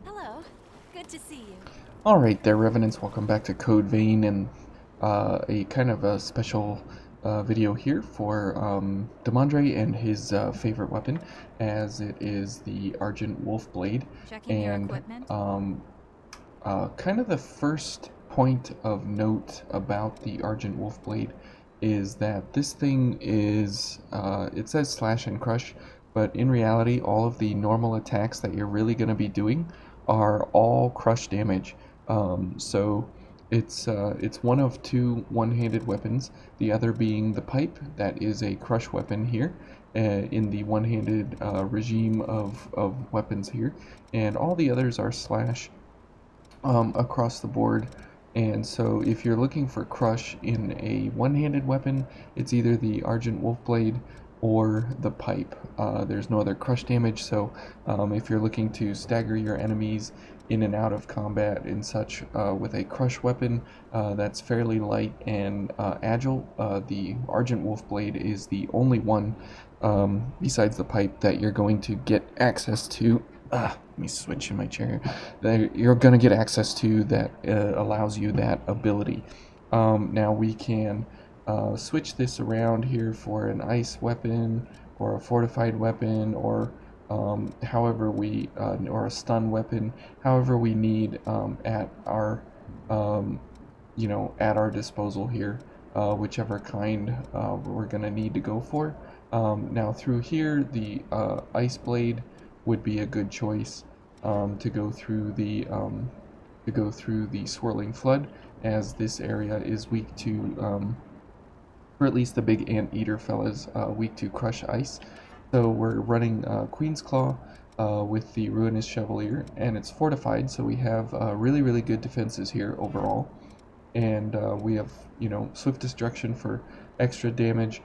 Hello. Good to see you. Alright there, Revenants, welcome back to Code Vein, and a kind of a special video here for Demondre and his favorite weapon, as it is the Argent Wolf Blade. Checking your And equipment. kind of the first point of note about the Argent Wolf Blade is that this thing is, it says slash and crush, but in reality, all of the normal attacks that you're really going to be doing are all crush damage. So it's one of two one-handed weapons, the other being the pipe, that is a crush weapon here. In the one-handed regime of weapons here, and all the others are slash across the board. And so if you're looking for crush in a one-handed weapon, it's either the Argent Wolf Blade or the pipe. There's no other crush damage, so if you're looking to stagger your enemies in and out of combat and such with a crush weapon that's fairly light and agile, the Argent Wolf Blade is the only one besides the pipe that you're going to get access to. Let me switch in my chair. That you're gonna get access to that allows you that ability. Now we can switch this around here for an ice weapon or a fortified weapon, or however we or a stun weapon, however we need at our at our disposal here, whichever kind we're gonna need to go for. Now through here, the ice blade would be a good choice to go through the swirling flood, as this area is weak to, or at least the big anteater fellas, weak to crush ice. So we're running Queen's Claw with the Ruinous Chevalier, and it's fortified, so we have really good defenses here overall. And we have, Swift Destruction for extra damage,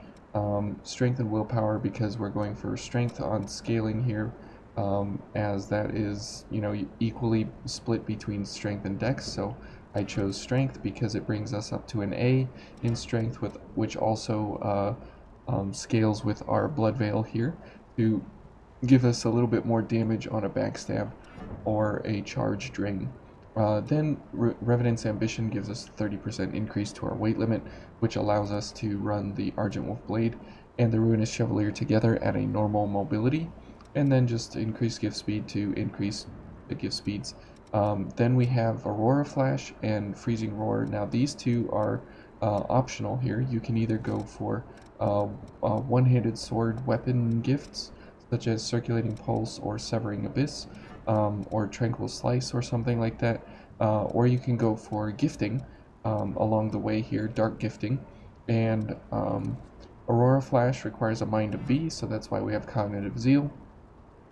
strength and willpower because we're going for strength on scaling here, as that is, equally split between strength and dex. So I chose strength because it brings us up to an A in strength, with which also scales with our blood veil here to give us a little bit more damage on a backstab or a charge drain. Then Revenant's Ambition gives us 30% increase to our weight limit, which allows us to run the Argent Wolf Blade and the Ruinous Chevalier together at a normal mobility, and then just increase gift speed to increase the gift speeds. Then we have Aurora Flash and Freezing Roar. Now these two are optional here. You can either go for one-handed sword weapon gifts, such as Circulating Pulse or Severing Abyss, or Tranquil Slice or something like that, or you can go for gifting along the way here, Dark Gifting. And Aurora Flash requires a Mind of B, so that's why we have Cognitive Zeal.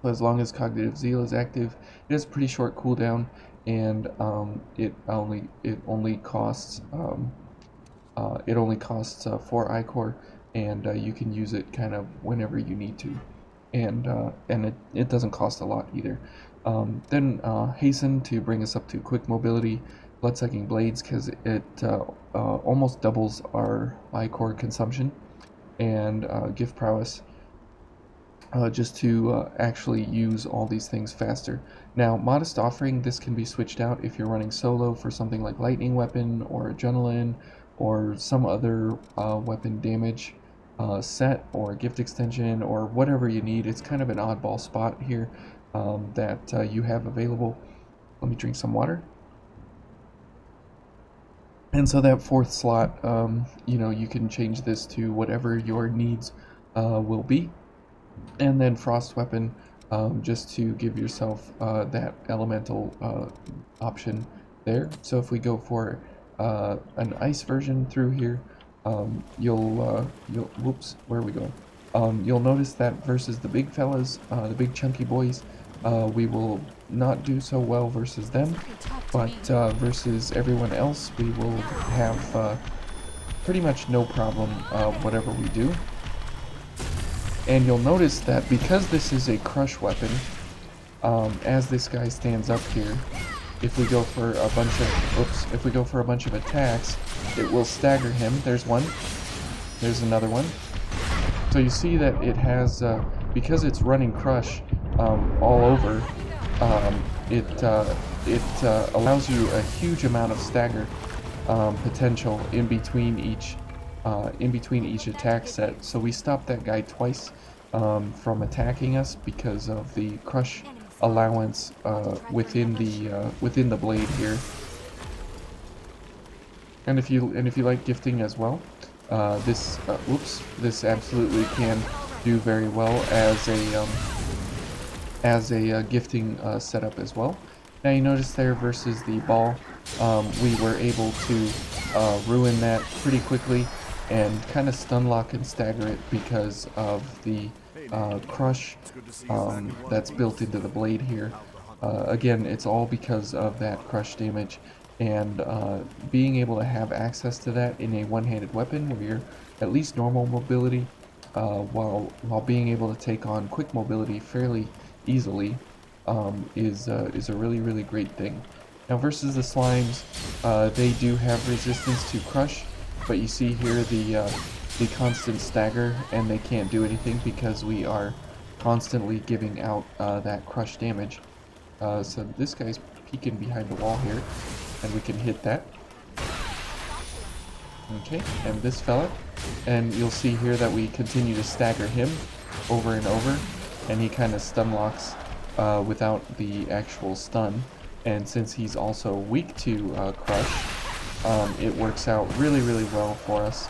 As long as Cognitive Zeal is active, it has a pretty short cooldown, and it only costs 4 ichor, and you can use it kind of whenever you need to, and it doesn't cost a lot either. Then Hasten to bring us up to quick mobility, Bloodsucking Blades because it almost doubles our ichor consumption, and Gift Prowess, just to actually use all these things faster. Now, Modest Offering, this can be switched out if you're running solo for something like Lightning Weapon or Adrenaline or some other weapon damage set, or Gift Extension, or whatever you need. It's kind of an oddball spot here that you have available. Let me drink some water. And so that fourth slot, you can change this to whatever your needs will be. And then Frost Weapon, just to give yourself that elemental option there. So if we go for an ice version through here, you'll whoops, where are we going? You'll notice that versus the big fellas, the big chunky boys, we will not do so well versus them, but versus everyone else, we will have pretty much no problem whatever we do. And you'll notice that because this is a crush weapon, as this guy stands up here, if we go for a bunch of attacks, it will stagger him. There's one. There's another one. So you see that it has, because it's running crush all over, it allows you a huge amount of stagger potential in between each attack set. So we stopped that guy twice from attacking us because of the crush allowance within the blade here. And if you like gifting as well, this absolutely can do very well as a gifting setup as well. Now you notice there versus the ball, we were able to ruin that pretty quickly and kind of stun lock and stagger it because of the crush that's built into the blade here. Again, it's all because of that crush damage, and being able to have access to that in a one-handed weapon where you're at least normal mobility while being able to take on quick mobility fairly easily is a really great thing. Now versus the slimes, they do have resistance to crush, but you see here the constant stagger, and they can't do anything because we are constantly giving out that crush damage. So this guy's peeking behind the wall here, and we can hit that. Okay, and this fella, and you'll see here that we continue to stagger him over and over, and he kind of stun locks without the actual stun. And since he's also weak to crush, it works out really well for us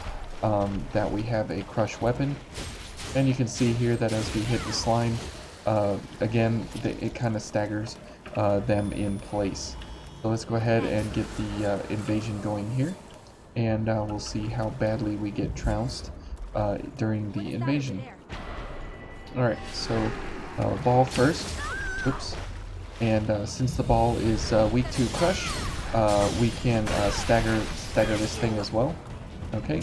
that we have a crush weapon. And you can see here that as we hit the slime, again, it kind of staggers them in place. So let's go ahead and get the invasion going here, and we'll see how badly we get trounced during the invasion. Alright, so ball first. Oops. And since the ball is weak to crush, we can stagger this thing as well. Okay,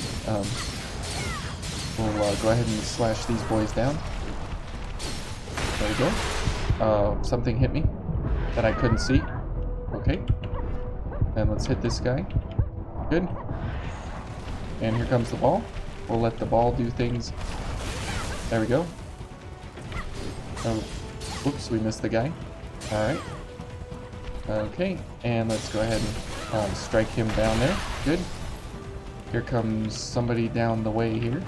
we'll go ahead and slash these boys down. There we go. Something hit me that I couldn't see. Okay, and let's hit this guy. Good. And here comes the ball. We'll let the ball do things. There we go. Oh, whoops, we missed the guy. Alright. Okay, and let's go ahead and strike him down there. Good. Here comes somebody down the way here.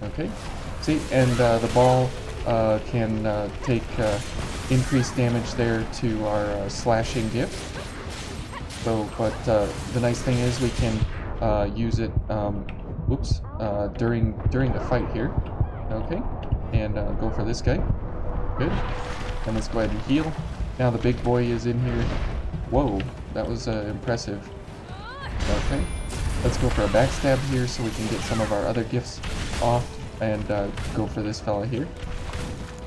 Okay. See, and the ball can take increased damage there to our slashing gift. So, but the nice thing is we can use it during the fight here. Okay, and go for this guy. Good. And let's go ahead and heal. Now the big boy is in here. Whoa, that was impressive. Okay, let's go for a backstab here so we can get some of our other gifts off, and go for this fella here.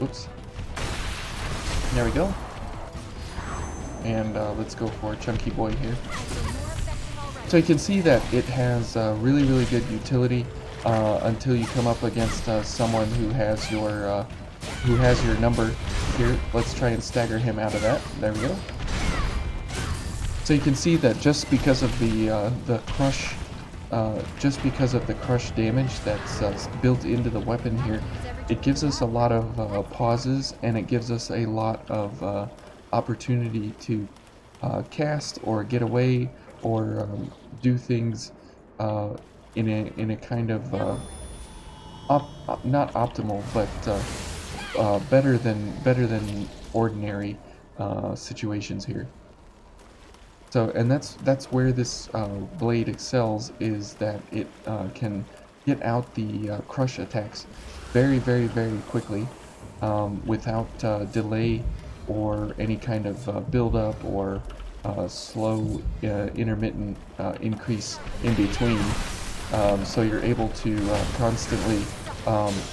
Oops. There we go. And let's go for Chunky Boy here. So you can see that it has really good utility until you come up against someone who has your number here. Let's try and stagger him out of that. There we go. So you can see that just because of the crush, just because of the crush damage that's built into the weapon here, it gives us a lot of pauses, and it gives us a lot of opportunity to cast or get away or do things in a kind of not optimal, but better than ordinary situations here. So, and that's where this blade excels, is that it can get out the crush attacks very quickly without delay or any kind of build up or slow intermittent increase in between. So you're able to constantly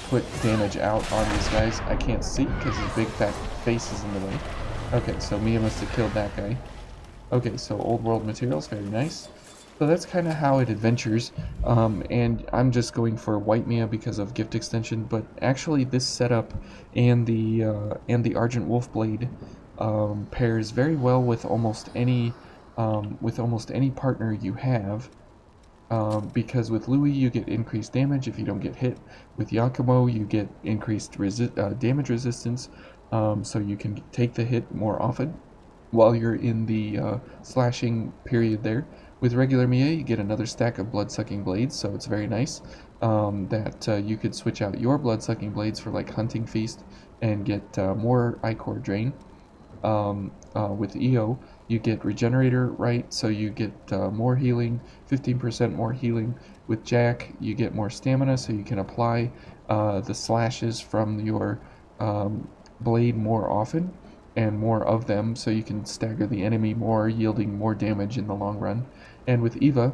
put damage out on these guys. I can't see because his big fat face is in the way. Okay, so Mia must have killed that guy. Okay, so old world materials, very nice. So that's kind of how it adventures, and I'm just going for white Mia because of gift extension, but actually this setup and the Argent Wolf Blade pairs very well with almost any partner you have. Because with Louis you get increased damage if you don't get hit. With Yakumo you get increased damage resistance. so you can take the hit more often while you're in the slashing period there. With regular Mia, you get another stack of blood-sucking blades, so it's very nice that you could switch out your blood-sucking blades for like Hunting Feast and get more Ichor Drain. With EO, you get Regenerator, right? So you get more healing, 15% more healing. With Jack, you get more stamina, so you can apply the slashes from your blade more often and more of them, so you can stagger the enemy more, yielding more damage in the long run. And with Eva,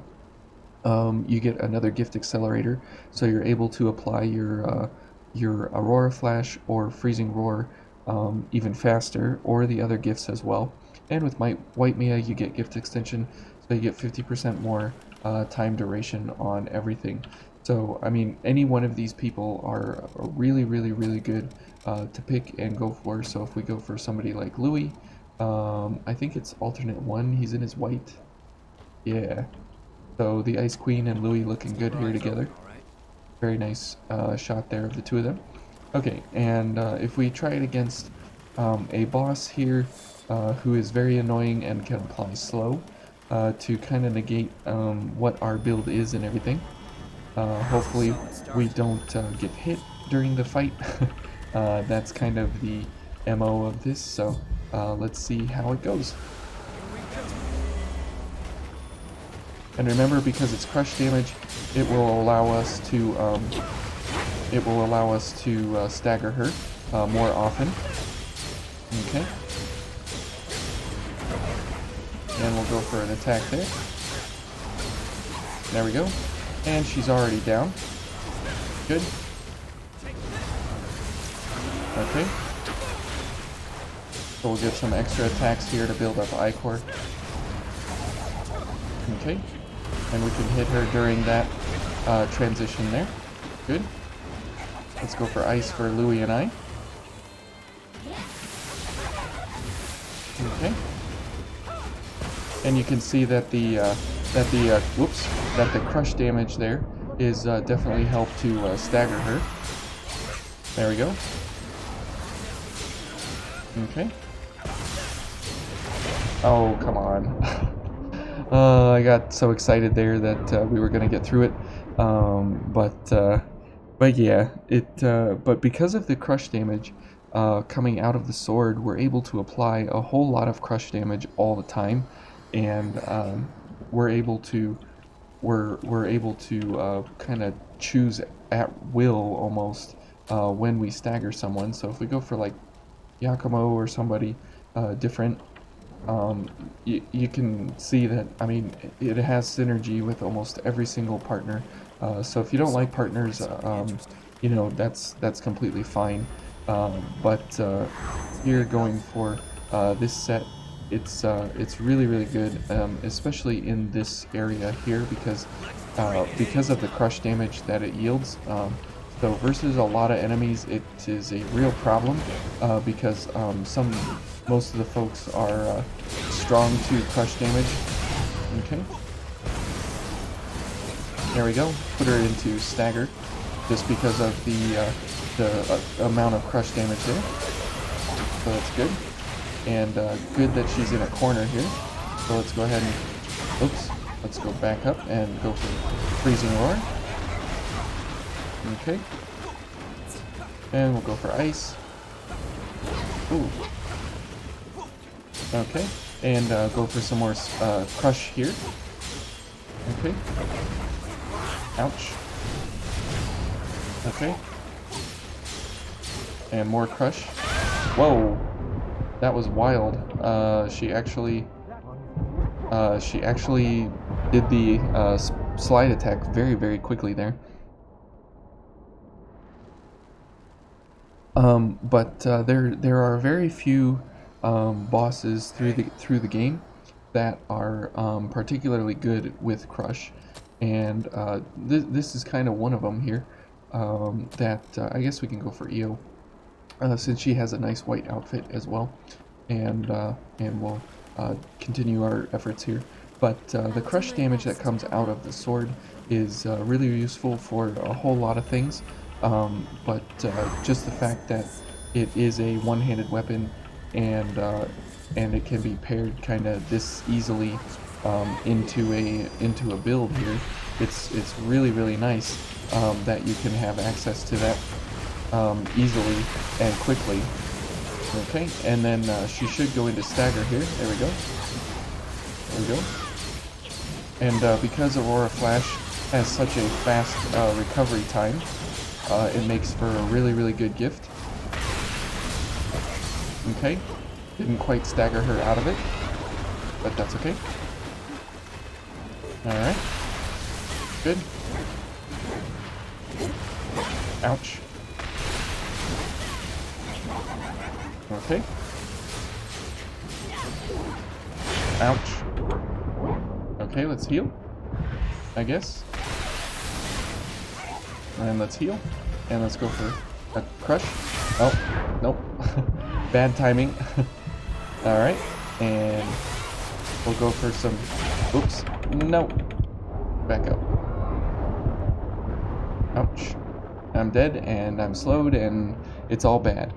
you get another gift accelerator, so you're able to apply your Aurora Flash or Freezing Roar even faster, or the other gifts as well. And with White Mia, you get gift extension, so you get 50% more time duration on everything. So, I mean, any one of these people are really, really, really good to pick and go for. So if we go for somebody like Louis, I think it's alternate 1, he's in his white. Yeah. So the Ice Queen and Louis looking good here together. Very nice shot there of the two of them. Okay, and if we try it against a boss here who is very annoying and can apply slow to kind of negate what our build is and everything. Hopefully we don't get hit during the fight. That's kind of the MO of this, so let's see how it goes. And remember, because it's crush damage, it will allow us to stagger her more often. Okay. And we'll go for an attack there. There we go. And she's already down. Good. Okay. So we'll get some extra attacks here to build up Ichor. Okay. And we can hit her during that transition there. Good. Let's go for ice for Louis and I. Okay. And you can see that the crush damage there is definitely helped to stagger her. There we go. Okay. Oh, come on. I got so excited there that we were gonna get through it, but yeah, but because of the crush damage coming out of the sword, we're able to apply a whole lot of crush damage all the time, and we're able to kind of choose at will almost when we stagger someone. So if we go for like Yakumo or somebody different, you can see that, I mean, it has synergy with almost every single partner. So if you don't like partners, you know, that's completely fine. But here going for this set, it's really, really good, especially in this area here, because of the crush damage that it yields. So versus a lot of enemies, it is a real problem because most of the folks are strong to crush damage. Okay. There we go. Put her into stagger, just because of the amount of crush damage there. So that's good. And good that she's in a corner here. So let's go ahead and, oops, let's go back up and go for Freezing Roar. Okay. And we'll go for ice. Ooh. Okay. And go for some more crush here. Okay. Ouch. Okay. And more crush. Whoa. That was wild. She actually did the slide attack very, very quickly there. But there are very few bosses through the game that are particularly good with crush, and this is kind of one of them here. That I guess we can go for EO, since she has a nice white outfit as well, and we'll continue our efforts here. But the crush damage that comes out of the sword is really useful for a whole lot of things. But just the fact that it is a one-handed weapon, and it can be paired kind of this easily into a build here. It's really nice that you can have access to that easily and quickly. Okay, and then she should go into stagger here. There we go. There we go. And because Aurora Flash has such a fast recovery time, it makes for a really good gift. Okay, didn't quite stagger her out of it, but that's okay. Alright, good. Ouch. Okay. Ouch. Okay, let's heal, I guess. And let's heal. And let's go for a crush. Oh, nope. Bad timing. Alright. And we'll go for some... Oops. No. Back up. Ouch. I'm dead, and I'm slowed, and it's all bad.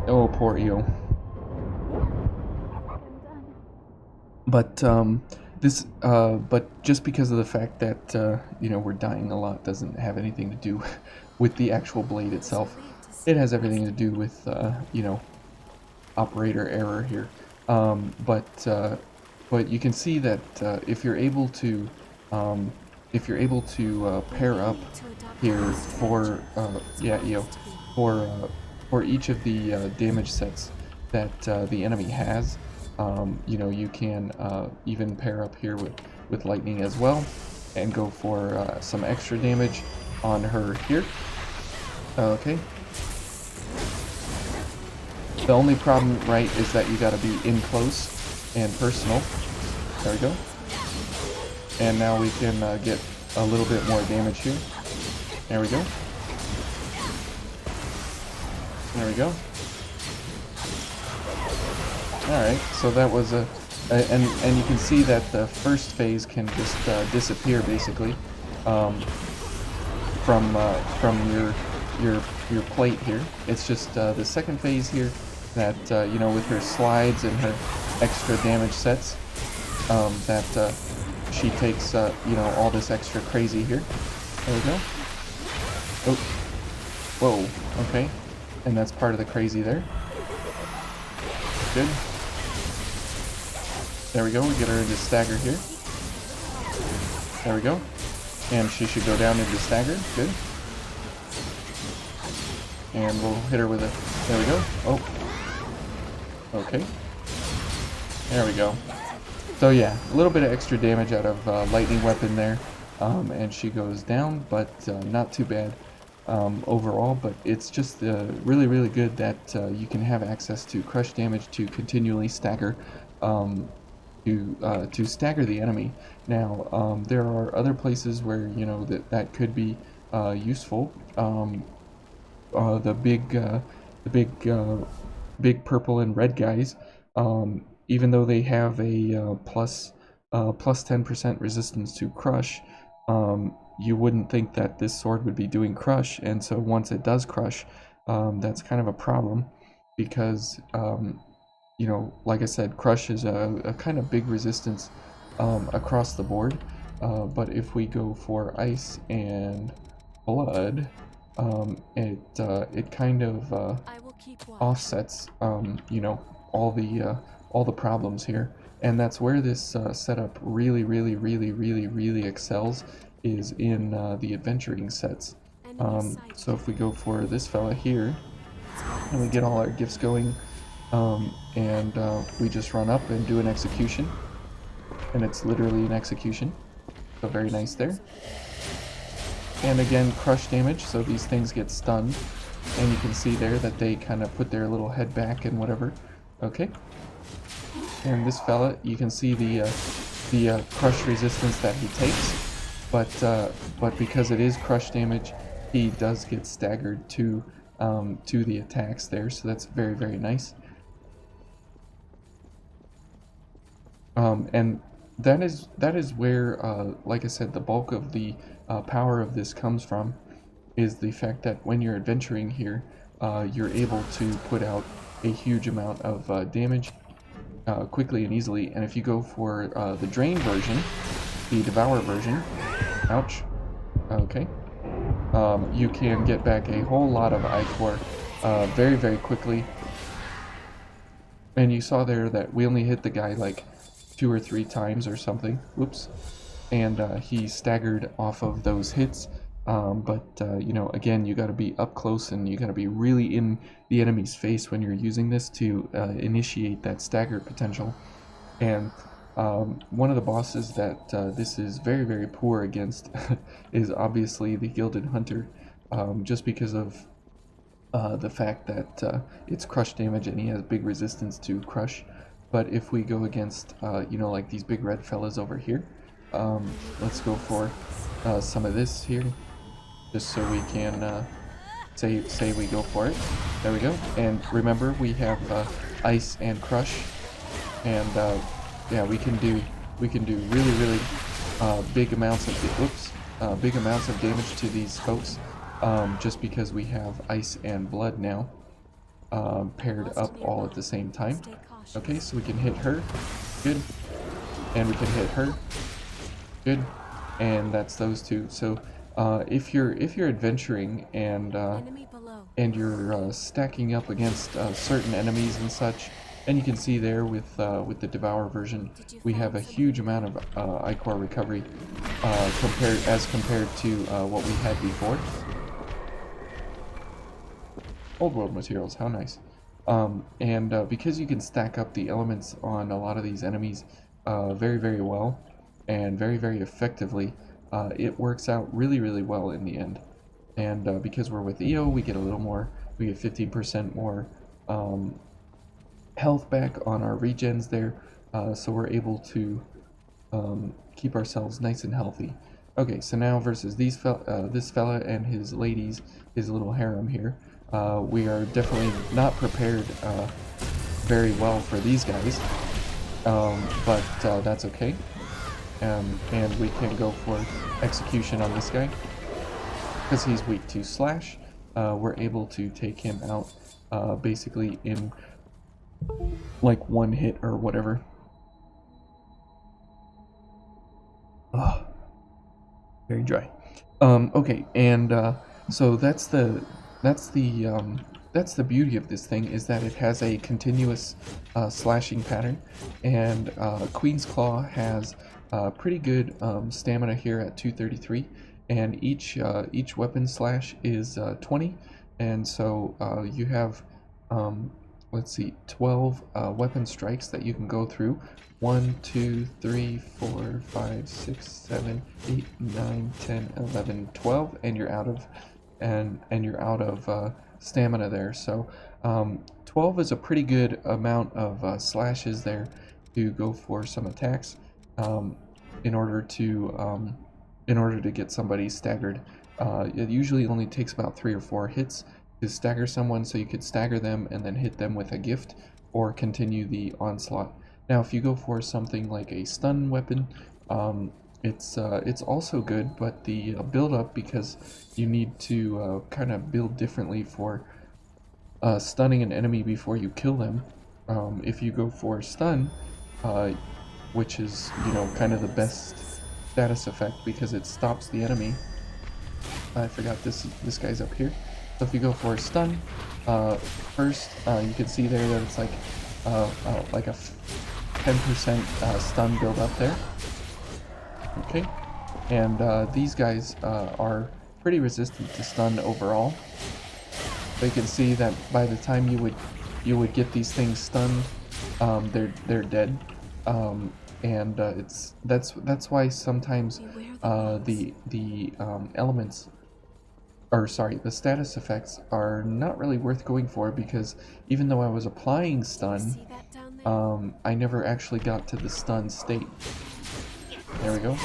Oh, poor Eo. But but just because of the fact that you know, we're dying a lot doesn't have anything to do with the actual blade itself. It has everything to do with you know, operator error here. But you can see that if you're able to pair up here for yeah, Eo, for each of the damage sets that the enemy has. You know, you can even pair up here with lightning as well, and go for some extra damage on her here. Okay. The only problem, right, is that you gotta be in close and personal. There we go. And now we can get a little bit more damage here. There we go. There we go. Alright, so that was and you can see that the first phase can just disappear basically from your plate here. It's just the second phase here that you know, with her slides and her extra damage sets, that she takes you know, all this extra crazy here. There we go. Oh, whoa. Okay, and that's part of the crazy there. Good. There we go, we get her into stagger here. There we go. And she should go down into stagger. Good. And we'll hit her with a... There we go. Oh. Okay. There we go. So yeah, a little bit of extra damage out of lightning weapon there. And she goes down, but not too bad overall. But it's just really good that you can have access to crush damage to continually stagger to stagger the enemy. Now, there are other places where, you know, that could be useful. The big purple and red guys, even though they have a plus 10% resistance to crush, you wouldn't think that this sword would be doing crush, and so once it does crush, that's kind of a problem, because you know, like I said, crush is a kind of big resistance across the board. But if we go for ice and blood, it kind of offsets you know, all the problems here, and that's where this setup really excels, is in the adventuring sets. So if we go for this fella here, and we get all our gifts going. And we just run up and do an execution, and it's literally an execution, so very nice there. And again, crush damage, so these things get stunned, and you can see there that they kind of put their little head back and whatever. Okay, and this fella, you can see the crush resistance that he takes, but because it is crush damage, he does get staggered to the attacks there, so that's very nice. And that is where, like I said, the bulk of the power of this comes from, is the fact that when you're adventuring here, you're able to put out a huge amount of damage quickly and easily. And if you go for the Drain version, the Devour version, ouch, okay, you can get back a whole lot of Ichor very, very quickly. And you saw there that we only hit the guy like 2 or 3 times or something. Whoops. And he staggered off of those hits. You know, again, you got to be up close and you got to be really in the enemy's face when you're using this to initiate that stagger potential. And one of the bosses that this is very, very poor against is obviously the Gilded Hunter, just because of the fact that it's crush damage and he has big resistance to crush. But if we go against, you know, like these big red fellas over here, let's go for some of this here, just so we can say we go for it. There we go. And remember, we have ice and crush, and yeah, we can do really, really big amounts of big amounts of damage to these folks. Just because we have ice and blood now paired up all at the same time. Okay, so we can hit her, good, and we can hit her, good, and that's those two. So if you're adventuring and you're stacking up against certain enemies and such, and you can see there with the Devour version, we have a huge amount of Ichor recovery compared to what we had before. Old world materials, how nice. Because you can stack up the elements on a lot of these enemies very, very well and very, very effectively, it works out really, really well in the end. And because we're with EO, we get a little more, we get 15% more health back on our regens there, so we're able to keep ourselves nice and healthy. Okay, so now versus this fella and his ladies, his little harem here. We are definitely not prepared very well for these guys, but that's okay. And we can go for execution on this guy because he's weak to slash. We're able to take him out basically in like one hit or whatever. Ugh. Very dry. Okay, and so that's the beauty of this thing, is that it has a continuous slashing pattern, and Queen's Claw has pretty good stamina here at 233, and each weapon slash is 20, and so you have let's see, 12 weapon strikes that you can go through. 1, 2, 3, 4, 5, 6, 7, 8, 9, 10, 11, 12, and you're out of stamina there. So 12 is a pretty good amount of slashes there to go for some attacks in order to get somebody staggered. It usually only takes about 3 or 4 hits to stagger someone, so you could stagger them and then hit them with a gift or continue the onslaught. Now if you go for something like a stun weapon, it's also good, but the build up, because you need to kind of build differently for stunning an enemy before you kill them. If you go for stun, which is, you know, kind of the best status effect because it stops the enemy. I forgot this guy's up here. So if you go for stun, first you can see there that it's like a 10% stun build up there. Okay, and these guys are pretty resistant to stun overall. So you can see that by the time you would get these things stunned, they're dead. That's why sometimes the elements, or sorry, the status effects are not really worth going for, because even though I was applying stun, I never actually got to the stun state. There we go.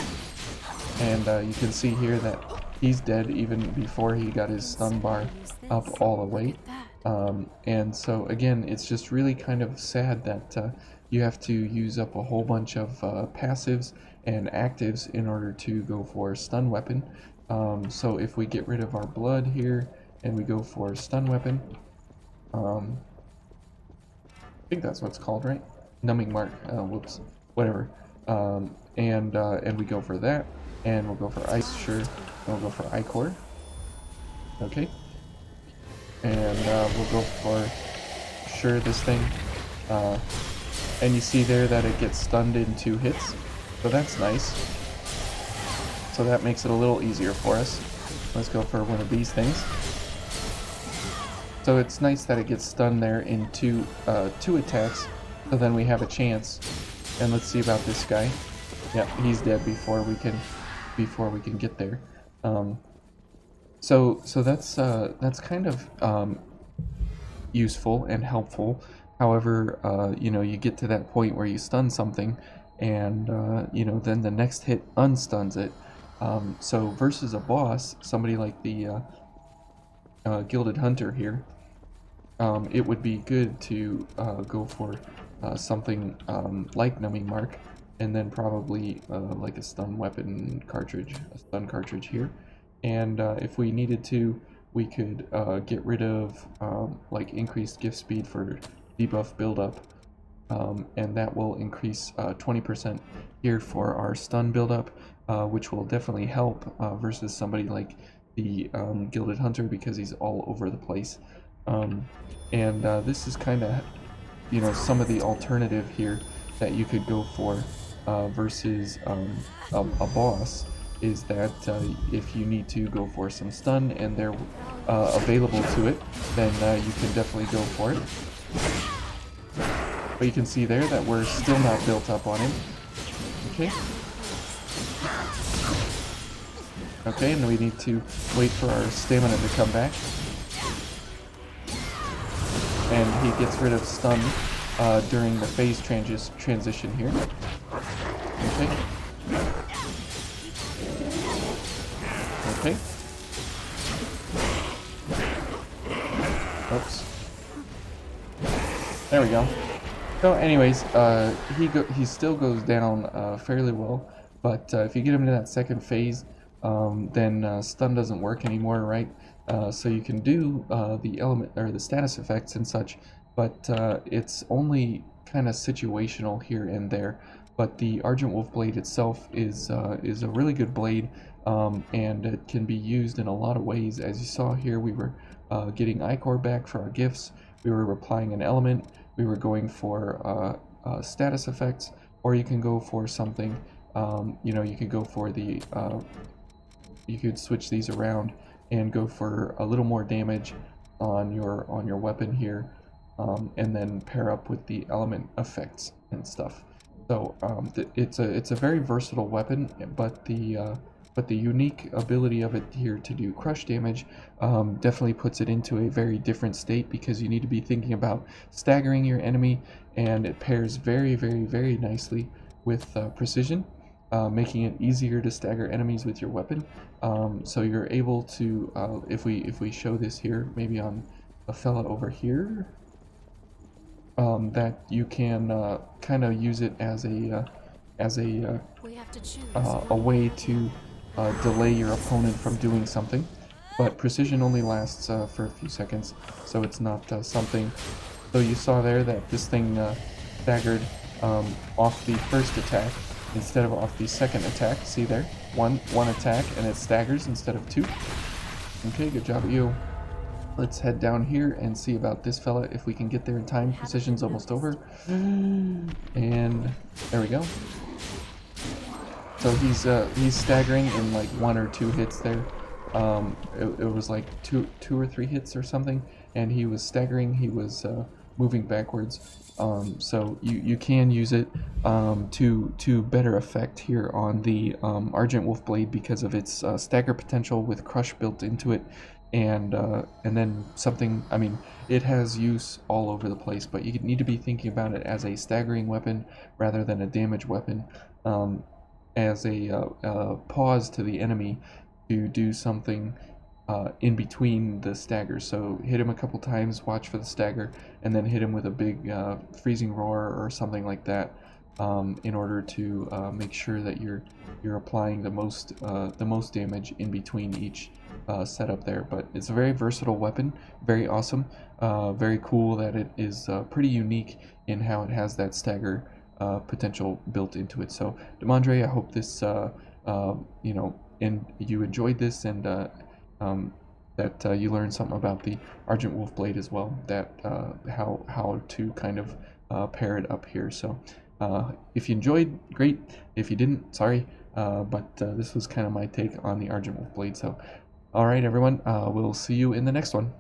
And you can see here that he's dead even before he got his stun bar up all the way. And so again, it's just really kind of sad that you have to use up a whole bunch of passives and actives in order to go for a stun weapon. So if we get rid of our blood here and we go for stun weapon. I think that's what it's called, right? Numbing mark. Whoops. Whatever. And we go for that, and we'll go for ice. Sure. And we'll go for ichor. Okay. And we'll go for sure this thing. And you see there that it gets stunned in 2 hits, so that's nice. So that makes it a little easier for us. Let's go for one of these things. So it's nice that it gets stunned there in two attacks, so then we have a chance. And let's see about this guy. Yeah, he's dead before we can get there. So that's kind of useful and helpful. However, you know, you get to that point where you stun something, and you know, then the next hit unstuns it. So versus a boss, somebody like the Gilded Hunter here, it would be good to go for something like Numbing Mark, and then probably like a stun weapon cartridge, a stun cartridge here. And if we needed to, we could get rid of like increased gift speed for debuff buildup, and that will increase 20% here for our stun buildup, which will definitely help versus somebody like the Gilded Hunter, because he's all over the place. And this is kind of, you know, some of the alternative here that you could go for versus a boss, is that if you need to go for some stun and they're available to it, then you can definitely go for it. But you can see there that we're still not built up on him. Okay. Okay, and we need to wait for our stamina to come back. And he gets rid of stun during the phase transition here. Okay. Okay. Oops. There we go. So anyways, he still goes down fairly well, but if you get him to that second phase, then stun doesn't work anymore, right? So you can do the element or the status effects and such, but it's only kind of situational here and there. But the Argent Wolf Blade itself is a really good blade, and it can be used in a lot of ways. As you saw here, we were getting ichor back for our gifts, we were applying an element, we were going for status effects, or you can go for something, you know, you could go for the, you could switch these around and go for a little more damage on your weapon here, and then pair up with the element effects and stuff. So it's a very versatile weapon, but the unique ability of it here to do crush damage definitely puts it into a very different state, because you need to be thinking about staggering your enemy, and it pairs very, very, very nicely with precision, making it easier to stagger enemies with your weapon. So you're able to, if we show this here, maybe on a fella over here, that you can kind of use it as a We have to choose. a way to delay your opponent from doing something. But precision only lasts for a few seconds, so it's not something. So you saw there that this thing staggered off the first attack instead of off the second attack. See there, one attack, and it staggers instead of 2. Okay, good job, you. Let's head down here and see about this fella, if we can get there in time. Precision's almost over. And there we go. So he's staggering in like 1 or 2 hits there. It was like two or 3 hits or something, and he was staggering, he was moving backwards. So you can use it to better effect here on the Argent Wolf Blade, because of its stagger potential with crush built into it. And then something, I mean, it has use all over the place, but you need to be thinking about it as a staggering weapon rather than a damage weapon, as a pause to the enemy to do something in between the staggers. So hit him a couple times, watch for the stagger, and then hit him with a big freezing roar or something like that. in order to make sure that you're applying the most damage in between each setup there. But it's a very versatile weapon, very awesome, very cool that it is pretty unique in how it has that stagger potential built into it. So Demondre, I hope this you know, and you enjoyed this, and that you learned something about the Argent Wolf Blade as well, that how to kind of pair it up here. So if you enjoyed, great. If you didn't, sorry. But this was kind of my take on the Argent Wolf Blade. So, all right, everyone. We'll see you in the next one.